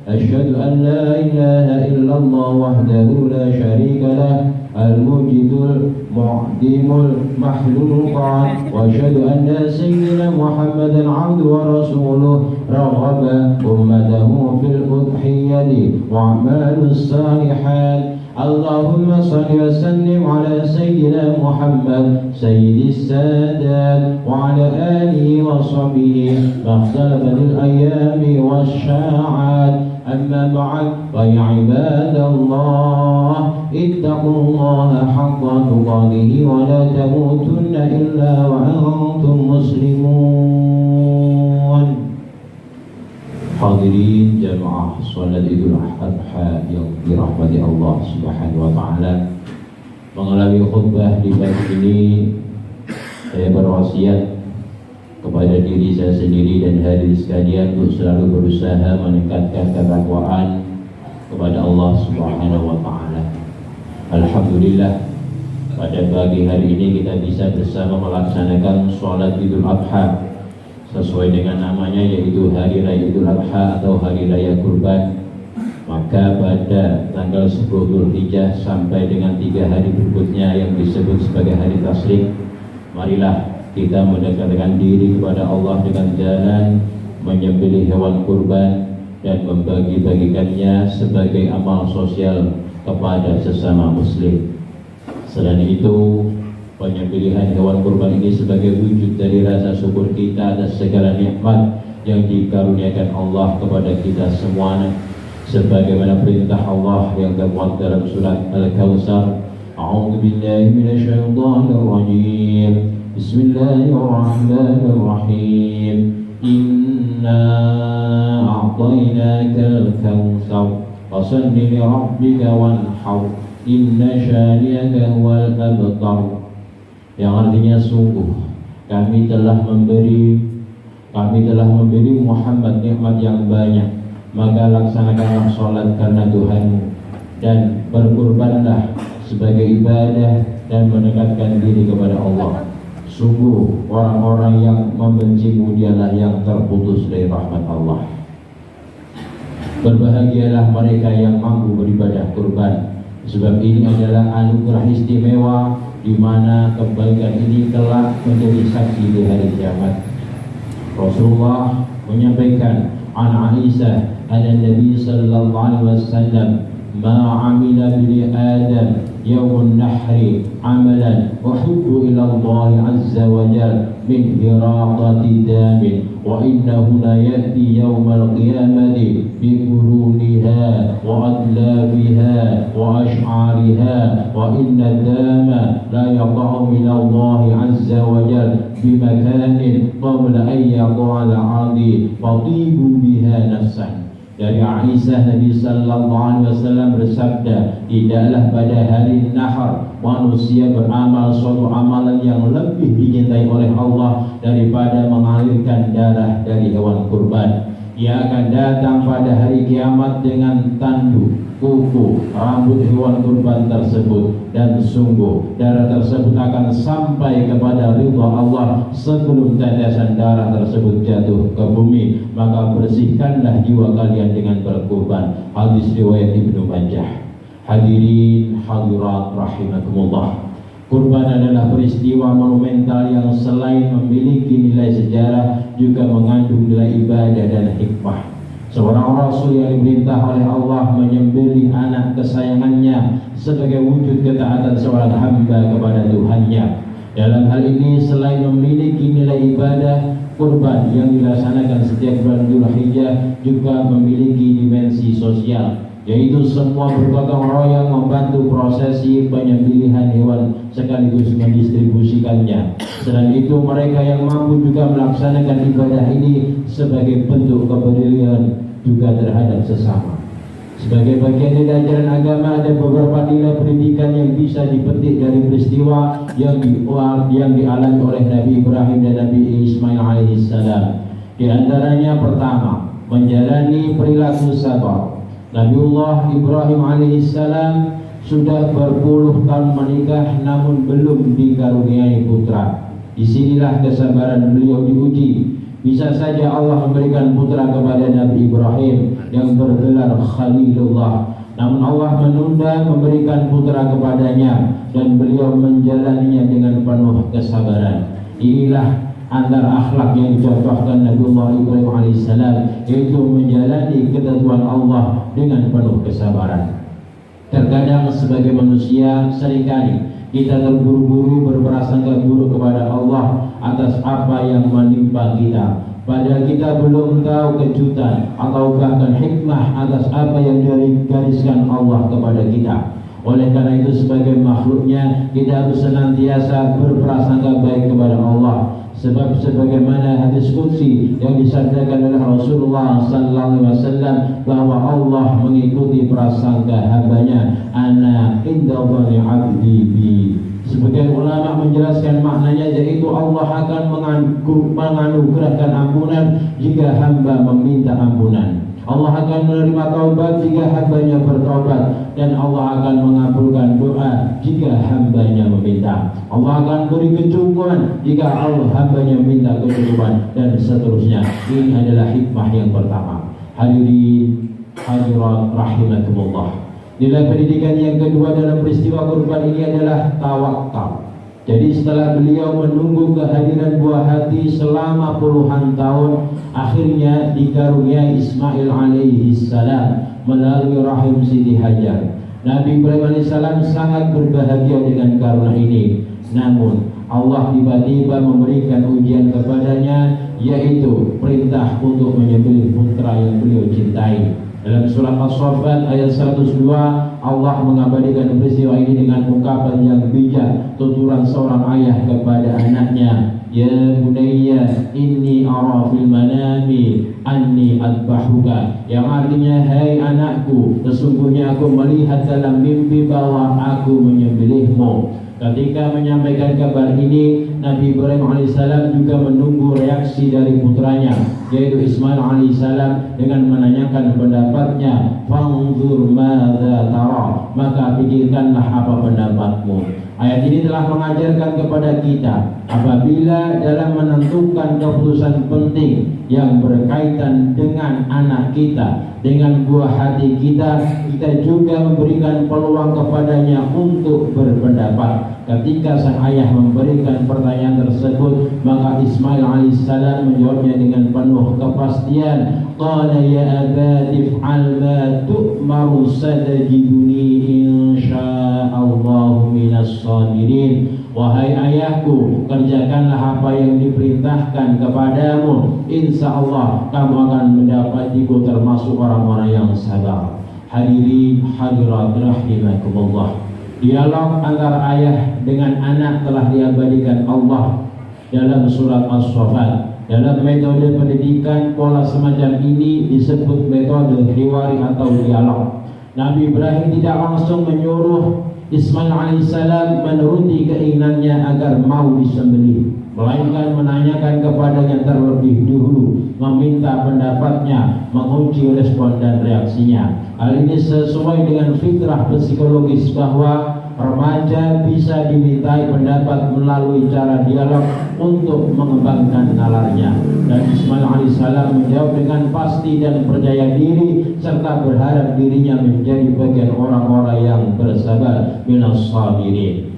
أشهد أن لا إله إلا الله وحده لا شريك له الموجد المعدم المخلوقات وأشهد أن سيدنا محمدا عبده ورسوله رغب أمته في الأضحية وأعمال الصالحات اللهم صل وسلم على سيدنا محمد سيد السادات وعلى آله وصحبه ما اختلفت الأيام والساعات أما بعد فيا عباد الله اتقوا الله حق تقاته ولا تموتن إلا وأنتم مسلمون. Hadirin jamaah salat Idul Adha yang dirahmati Allah Subhanahu wa taala. Mengalami khutbah di pagi ini, saya berwasiat kepada diri saya sendiri dan hadirin sekalian untuk selalu berusaha meningkatkan ketakwaan kepada Allah Subhanahu wa taala. Alhamdulillah, pada pagi hari ini kita bisa bersama melaksanakan salat Idul Adha sesuai dengan namanya, yaitu Hari Raya Idul Adha atau Hari Raya Kurban. Maka pada tanggal 10 Dzulhijjah sampai dengan 3 hari berikutnya yang disebut sebagai hari tasyrik, marilah kita mendekatkan diri kepada Allah dengan jalan menyembelih hewan kurban dan membagi-bagikannya sebagai amal sosial kepada sesama muslim. Selain itu, penyembelihan hewan kurban ini sebagai wujud dari rasa syukur kita atas segala nikmat yang dikaruniakan Allah kepada kita semuanya, sebagaimana perintah Allah yang termuat dalam surat Al-Kautsar. A'udzu billahi minasyaitonir rajim. Bismillahirrahmanirrahim. Inna a'tainakal kautsar fasholli li rabbika wanhar inna syani'aka huwal abtar. Yang artinya sungguh kami telah memberi Muhammad nikmat yang banyak, maka laksanakanlah sholat karena Tuhanmu dan berkurbanlah sebagai ibadah dan mendekatkan diri kepada Allah. Sungguh orang-orang yang membencimu dialah yang terputus dari rahmat Allah. Berbahagialah mereka yang mampu beribadah kurban, sebab ini adalah anugerah istimewa di mana kebaikan ini kelak menjadi saksi di hari kiamat. Rasulullah menyampaikan an Aisyah an-Nabi sallallahu alaihi wasallam, ma 'amila bi Adam yawm an-nahri 'amalan uhibbu ila Allah 'azza wa jalla min hiraqati damin wa innahu la ya'ti yawm al-qiyamati bi quruniha wa adlabiha wa ash'ariha wa inna dama la yaqa'u min Allah 'azza wa jalla bi makanin qabla an yaqa'a al-'adi fatibu biha nafsan. Dari Aisyah, Nabi sallallahu alaihi wasallam bersabda, tidaklah pada hari nahar manusia beramal suatu amalan yang lebih dicintai oleh Allah daripada mengalirkan darah dari hewan kurban. Ia akan datang pada hari kiamat dengan tanduk, kuku, rambut hewan kurban tersebut, dan sungguh darah tersebut akan sampai kepada ridha Allah sebelum tetesan darah tersebut jatuh ke bumi. Maka bersihkanlah jiwa kalian dengan berkurban. Hadis riwayat Ibnu Majah. Hadirin hadirat rahimakumullah, kurban adalah peristiwa monumental yang selain memiliki nilai sejarah juga mengandung nilai ibadah dan hikmah. Seorang Rasul yang diperintah oleh Allah menyembelih anak kesayangannya sebagai wujud ketaatan seorang hamba kepada Tuhannya. Dalam hal ini, selain memiliki nilai ibadah, kurban yang dilaksanakan setiap bulan Dzulhijjah juga memiliki dimensi sosial, yaitu semua bergotong royong membantu prosesi penyembelihan hewan sekaligus mendistribusikannya. Selain itu, mereka yang mampu juga melaksanakan ibadah ini sebagai bentuk kepedulian juga terhadap sesama. Sebagai bagian dari ajaran agama, ada beberapa nilai pendidikan yang bisa dipetik dari peristiwa yang dialami oleh Nabi Ibrahim dan Nabi Ismail alaihissalam. Di antaranya, pertama, menjalani perilaku sabar. Nabiullah Ibrahim alaihissalam sudah berpuluh tahun menikah namun belum dikaruniai putra. Disinilah kesabaran beliau diuji. Bisa saja Allah memberikan putra kepada Nabi Ibrahim yang bergelar Khalilullah, namun Allah menunda memberikan putra kepadanya dan beliau menjalaninya dengan penuh kesabaran. Inilah antara akhlak yang dicontohkan Nabiullah Ibrahim alaihissalam, yaitu menjalani ketentuan Allah dengan penuh kesabaran. Terkadang sebagai manusia seringkali kita terburu-buru berprasangka buruk kepada Allah atas apa yang menimpa kita, padahal kita belum tahu kejutan atau bahkan hikmah atas apa yang digariskan Allah kepada kita. Oleh karena itu sebagai makhluknya kita harus senantiasa berprasangka baik kepada Allah. Sebab sebagaimana hadis qudsi yang disabdakan oleh Rasulullah sallallahu alaihi wasallam bahwa Allah mengikuti prasangka hambanya, ana inda dhanni 'abdi bi. Sebagian ulama menjelaskan maknanya, yaitu Allah akan menganugerahkan ampunan jika hamba meminta ampunan. Allah akan menerima taubat jika hambanya bertaubat, dan Allah akan mengabulkan doa jika hambanya meminta. Allah akan beri kecukupan jika hambanya minta kecukupan, dan seterusnya. Ini adalah hikmah yang pertama. Hadirin hadirat rahimakumullah. Nilai pendidikan yang kedua dalam peristiwa kurban ini adalah tawakal. Jadi setelah beliau menunggu kehadiran buah hati selama puluhan tahun, akhirnya dikaruniai Ismail alaihi salam melalui rahim Siti Hajar. Nabi Ibrahim alaihissalam sangat berbahagia dengan karunia ini. Namun Allah tiba-tiba memberikan ujian kepadanya, yaitu perintah untuk menyembelih putra yang beliau cintai. Dalam surat As-Saffat ayat 102, Allah mengabadikan peristiwa ini dengan ungkapan yang bijak, tuturan seorang ayah kepada anaknya, ya bunayya inni ara fil manami anni adbahuka, yang artinya, hai anakku, sesungguhnya aku melihat dalam mimpi bahwa aku menyembelihmu. Ketika menyampaikan kabar ini, Nabi Ibrahim alaihissalam juga menunggu reaksi dari putranya, yaitu Ismail alaihissalam, dengan menanyakan pendapatnya. Fanzur madza tara, maka pikirkanlah apa pendapatmu. Ayat ini telah mengajarkan kepada kita, apabila dalam menentukan keputusan penting yang berkaitan dengan anak kita, dengan buah hati kita, kita juga memberikan peluang kepadanya untuk berpendapat. Ketika sang ayah memberikan pertanyaan tersebut, maka Ismail alaihissalam menjawabnya dengan penuh kepastian. Qala ya abati if'al ma tu'maru satajiduni insya'allahu minas sabirin. Wahai ayahku, kerjakanlah apa yang diperintahkan kepadamu, insya Allah kamu akan mendapatiku termasuk orang-orang yang sabar. Hadirin hadirat rahimakumullah. Dialog antara ayah dengan anak telah diabadikan Allah dalam surat As-Saffat. Dalam metode pendidikan, pola semacam ini disebut metode hiwari atau dialog. Nabi Ibrahim tidak langsung menyuruh Ismail alaihissalam menuruti keinginannya agar mau disembelih, melainkan menanyakan kepadanya terlebih dahulu, meminta pendapatnya, menguji respon dan reaksinya. Hal ini sesuai dengan fitrah psikologis bahwa remaja bisa dimintai pendapat melalui cara dialog untuk mengembangkan nalarnya. Dan Ismail alaihissalam menjawab dengan pasti dan percaya diri, serta berharap dirinya menjadi bagian orang-orang yang bersabar, minas sabirin.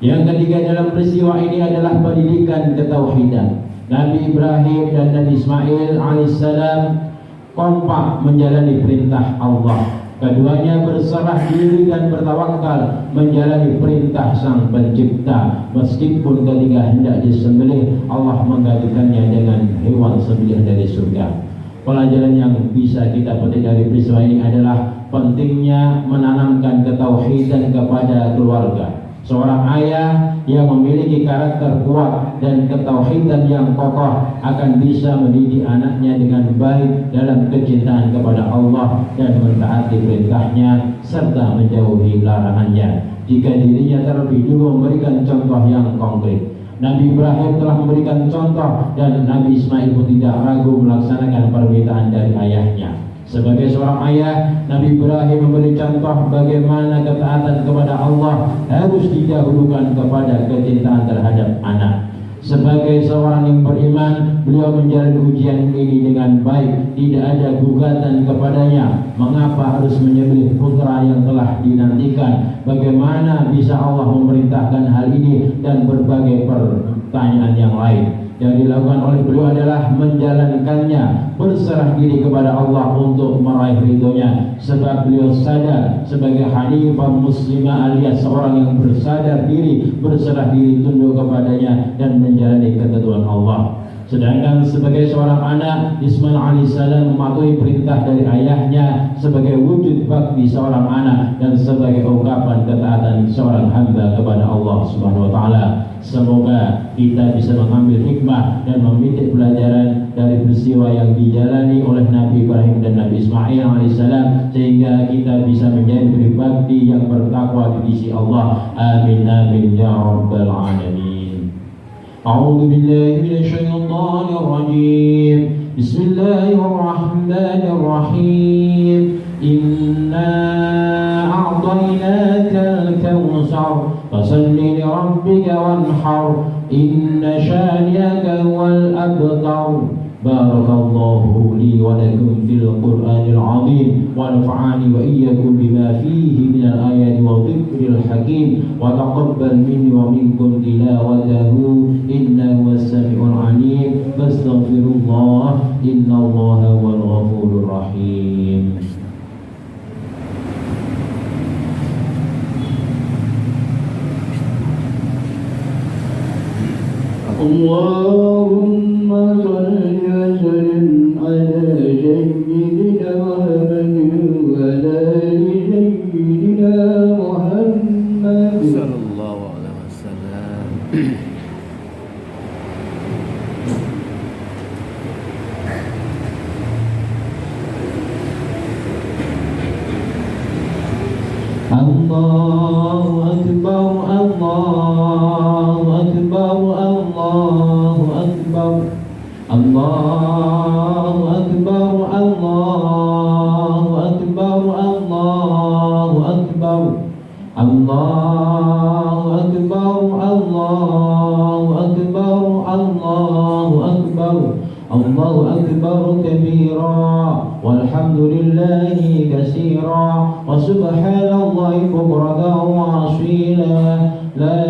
Yang ketiga dalam peristiwa ini adalah pendidikan ketauhidan. Nabi Ibrahim dan Nabi Ismail alaihissalam kompak menjalani perintah Allah. Keduanya berserah diri dan bertawakal menjalani perintah Sang Pencipta, meskipun ketika hendak disembelih Allah menggantikannya dengan hewan sembelih dari surga. Pelajaran yang bisa kita petik dari peristiwa ini adalah pentingnya menanamkan ketauhidan kepada keluarga. Seorang ayah yang memiliki karakter kuat dan ketauhidan yang kokoh akan bisa mendidik anaknya dengan baik dalam kecintaan kepada Allah dan mentaati perintahnya serta menjauhi larangannya. Jika dirinya terlebih dulu memberikan contoh yang konkret. Nabi Ibrahim telah memberikan contoh dan Nabi Ismail pun tidak ragu melaksanakan permintaan dari ayahnya. Sebagai seorang ayah, Nabi Ibrahim memberi contoh bagaimana ketaatan kepada Allah harus didahulukan kepada kecintaan terhadap anak. Sebagai seorang yang beriman, beliau menjalani ujian ini dengan baik, tidak ada gugatan kepadanya. Mengapa harus menyembelih putra yang telah dinantikan? Bagaimana bisa Allah memerintahkan hal ini dan berbagai pertanyaan yang lain? Yang dilakukan oleh beliau adalah menjalankannya, berserah diri kepada Allah untuk meraih ridhonya. Sebab beliau sadar sebagai hanifah muslimah alias seorang yang bersadar diri, berserah diri, tunduk kepadanya dan menjalani ketentuan Allah. Sedangkan sebagai seorang anak, Ismail alaihissalam mematuhi perintah dari ayahnya sebagai wujud bakti seorang anak dan sebagai ungkapan ketaatan seorang hamba kepada Allah Subhanahu wa taala. Semoga kita bisa mengambil hikmah dan memetik pelajaran dari peristiwa yang dijalani oleh Nabi Ibrahim dan Nabi Ismail alaihissalam, sehingga kita bisa menjadi pribadi yang bertakwa di sisi Allah. Amin amin ya rabbal alamin. أعوذ بالله من الشيطان الرجيم. بسم الله الرحمن الرحيم. إنا أعطيناك الكوثر فصل لربك وانحر إن شانئك هو الأبتر. بارك الله لي ولكم في القرآن العظيم ونفعني وإياكم بما فيه من الآيات والذكر الحكيم وتقبل مني ومنكم تلاوته إنه هو السميع العليم فاستغفر الله إن الله هو الغفور الرحيم. اللهم صل وسلم على سيدنا محمد وعلى آل سيدنا محمد صلى الله عليه وسلم. الله أكبر الله أكبر الله أكبر الله أكبر الله أكبر الله أكبر الله أكبر الله أكبر الله أكبر الله أكبر كبيرا والحمد لله كثيرا وسبحان الله بكرة وأصيلا. لا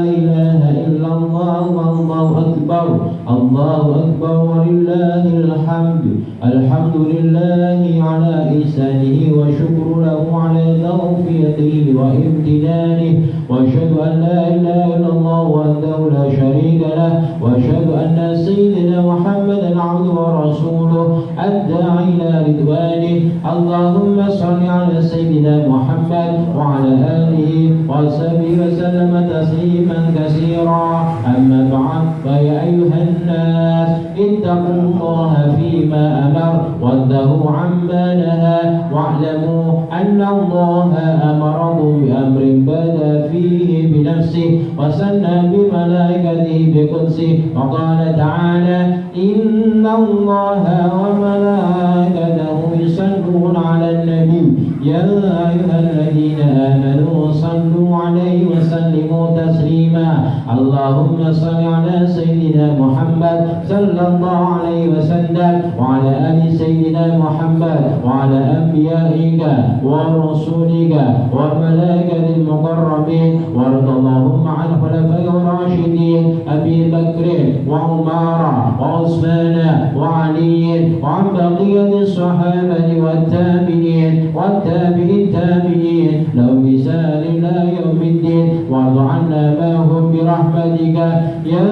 إله إلا الله والله أكبر الله أكبر ولله الحمد. الحمد لله على إحسانه وشكر له على توفيقه وامتنانه وأشهد أن لا إله إلا الله وحده لا شريك له وأشهد أن سيدنا محمدا عبده ورسوله الداعي إلى رضوانه. اللهم صل على سيدنا محمد وعلى آله وصحبه وسلم تسليما كثيرا. أما بعد فيا أيها الناس اتقوا الله فيما أمر وانتهوا عما نهى واعلموا أن الله أمركم بأمر بدأ فيه بنفسه وثنى بملائكته بقدسه وقال تعالى إن الله وملائكته يصلون على النبي يا أيها الذين آمنوا صلوا عليه وسلموا تسليما. اللهم صل على سيدنا محمد صلى الله عليه وسلم وعلى آل سيدنا محمد وعلى أنبيائك ورسولك وملائكة المقربين وارض اللهم عن خلفائه الراشدين أبي بكر وعمر وعثمان وعلي وعن بقية الصحابة والتابعين والتابعين لهم بإحسان إلى يوم الدين وارض عنا معهم برحمتك يا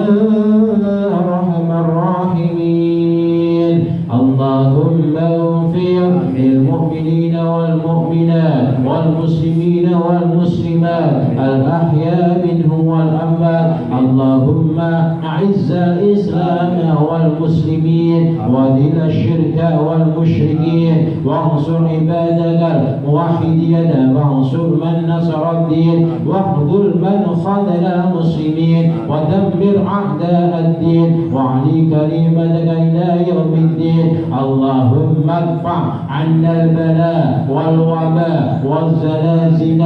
أرحم الراحمين. اللهم اغفر للمؤمنين والمؤمنات والمسلمين والمسلمات الأحياء منهم والأموات. اللهم أعز الإسلام والمسلمين وذل الشرك والمشركين وانصر عبادك الموحدين وانصر من نصر الدين واخذل من خذل المسلمين ودمر أعداء الدين وعلي كلمتك إلى يوم الدين. اللهم ادفع عنا البلاء والوباء والزلازل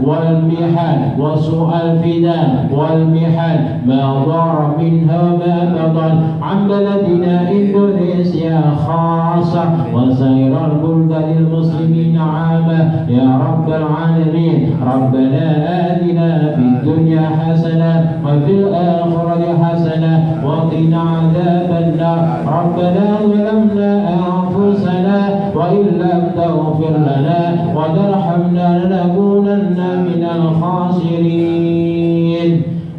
والمحن وسوء الفتن والمحن ما ضار منها ما بطن عن بلدنا إندونيسيا خاصة وسائر البلدان المسلمين عامة يا رب العالمين. ربنا آتنا في الدنيا حسنة وفي الآخرة حسنة وقنا عذاب النار. ربنا ظلمنا أنفسنا وإن لم تغفر لنا وترحمنا لنكونن من الخاسرين.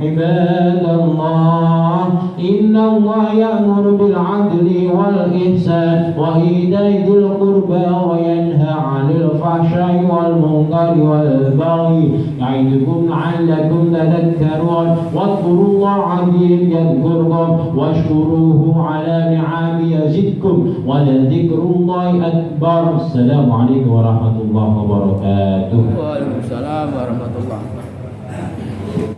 عباد الله إن الله يأمر بالعدل والإحسان وإيتاء ذي القربى وينهى عن الفحشاء والمنكر والبغي يعظكم لعلكم تذكرون. واذكروا الله العظيم يذكركم واشكروه على نعمه يزدكم ولذكر الله أكبر. السلام عليكم ورحمة الله وبركاته. Waalaikumsalam warahmatullahi wabarakatuh.